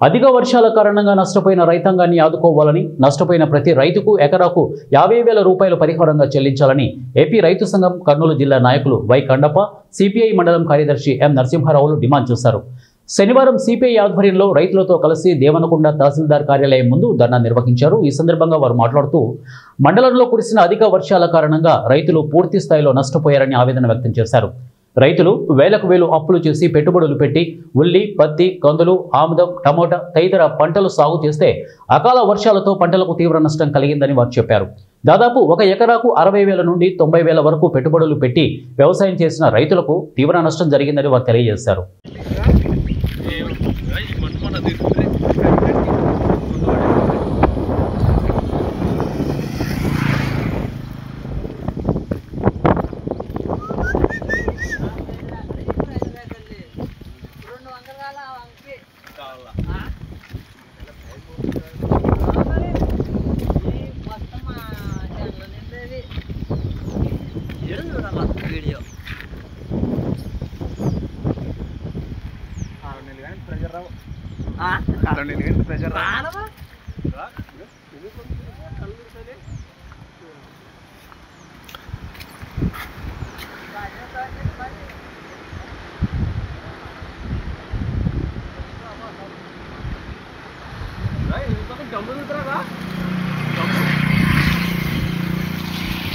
అధిక వర్షాల కారణంగా నష్టపోయిన రైతాంగాన్ని ఆదుకోవాలని, నష్టపోయిన ప్రతి రైతుకు ఎకరాకు 50,000 రూపాయలు పరిహారంగా చెల్లించాలని ఏపీ రైతు సంఘం కర్నూలు జిల్లా నాయకులు వై కండప్ప, సిపిఐ మండలం కార్యదర్శి ఎం నరసింహారావులు డిమాండ్ చేశారు. శనివారం సిపిఐ ఆధ్వర్యంలో రైతులతో కలిసి దేవనకొండ తహసీల్దార్ కార్యాలయం ముందు ధర్నా నిర్వహించారు. ఈ సందర్భంగా వారు మాట్లాడుతూ మండలంలో కురిసిన అధిక వర్షాల కారణంగా రైతులు పూర్తి స్థాయిలో నష్టపోయారని ఆవేదన వ్యక్తం చేశారు. రైతులు వేలకు వేలు అప్పులు చేసి పెట్టుబడులు పెట్టి ఉల్లి, పత్తి, కందులు, ఆముదం, టమోటా తదితర పంటలు సాగు చేస్తే అకాల వర్షాలతో పంటలకు తీవ్ర నష్టం కలిగిందని వారు చెప్పారు. దాదాపు ఒక ఎకరాకు 60,000 నుండి 90,000 వరకు పెట్టుబడులు పెట్టి వ్యవసాయం చేసిన రైతులకు తీవ్ర నష్టం జరిగిందని వారు తెలియజేశారు.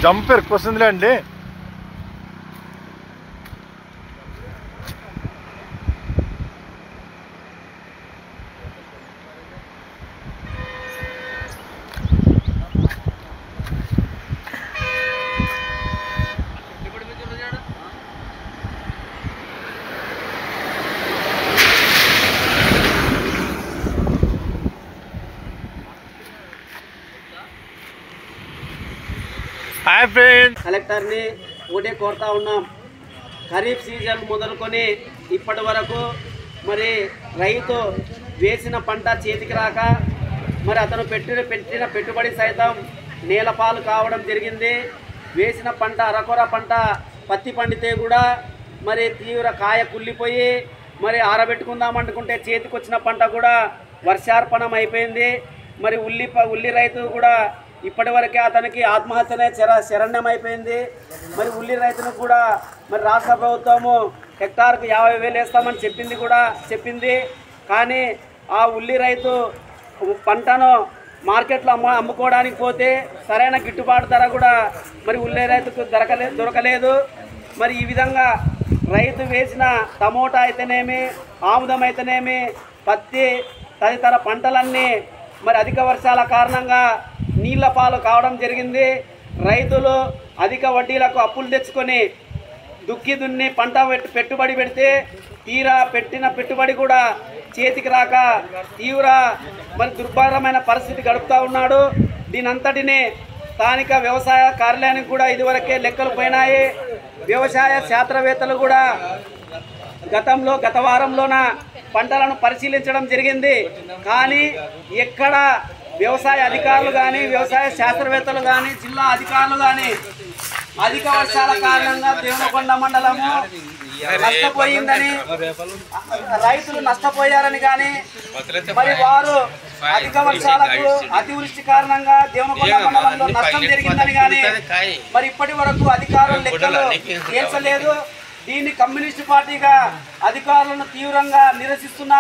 జంపర్ వస్తుందిలే అండి. కలెక్టర్ని ఒకటే కోరుతా ఉన్నాం. ఖరీఫ్ సీజన్ మొదలుకొని ఇప్పటి వరకు మరి రైతు వేసిన పంట చేతికి రాక మరి అతను పెట్టిన పెట్టుబడి సైతం నేలపాలు కావడం జరిగింది. వేసిన పంట అరకొర పంట పత్తి పండితే కూడా మరి తీవ్ర కాయ కుళ్ళిపోయి మరి ఆరబెట్టుకుందాం అనుకుంటే చేతికి వచ్చిన పంట కూడా వర్షార్పణం అయిపోయింది. మరి ఉల్లి రైతు కూడా ఇప్పటివరకే అతనికి ఆత్మహత్యనే శరణ్యమైపోయింది. మరి ఉల్లి రైతులకు కూడా మరి రాష్ట్ర ప్రభుత్వము హెక్టార్కు 50,000 వేస్తామని చెప్పింది. కానీ ఆ ఉల్లి రైతు పంటను మార్కెట్లో అమ్ముకోవడానికి పోతే సరైన గిట్టుబాటు ధర కూడా మరి ఉల్లి రైతుకు దొరకలేదు. మరి ఈ విధంగా రైతు వేసిన టమోటా అయితేనేమి, ఆముదం అయితేనేమి, పత్తి తదితర పంటలన్నీ మరి అధిక వర్షాల కారణంగా నీళ్ల పాలు కావడం జరిగింది. రైతులు అధిక వడ్డీలకు అప్పులు తెచ్చుకొని దుక్కి దున్ని పంట పెట్టుబడి పెడితే తీరా పెట్టిన పెట్టుబడి కూడా చేతికి రాక తీవ్ర మరి దుర్భరమైన పరిస్థితి గడుపుతూ ఉన్నాడు. దీనంతటిని స్థానిక వ్యవసాయ కార్యాలయానికి కూడా ఇదివరకే లెక్కలు పోయినాయి. వ్యవసాయ శాస్త్రవేత్తలు కూడా గత వారంలోన పంటలను పరిశీలించడం జరిగింది. కానీ ఎక్కడ వ్యవసాయ అధికారులు కానీ, వ్యవసాయ శాస్త్రవేత్తలు కానీ, జిల్లా అధికారులు కానీ అధిక వర్షాల కారణంగా దేవనకొండ మండలము నష్టపోయిందని, రైతులు నష్టపోయారని కానీ, మరి వారు అధిక వర్షాలకు అతివృష్టి కారణంగా దేవనకొండ మండలంలో నష్టం జరిగిందని కానీ మరి ఇప్పటి వరకు అధికారులు లెక్కలు తేల్చలేదు. దీన్ని కమ్యూనిస్టు పార్టీగా అధికారులను తీవ్రంగా నిరసిస్తున్నారు.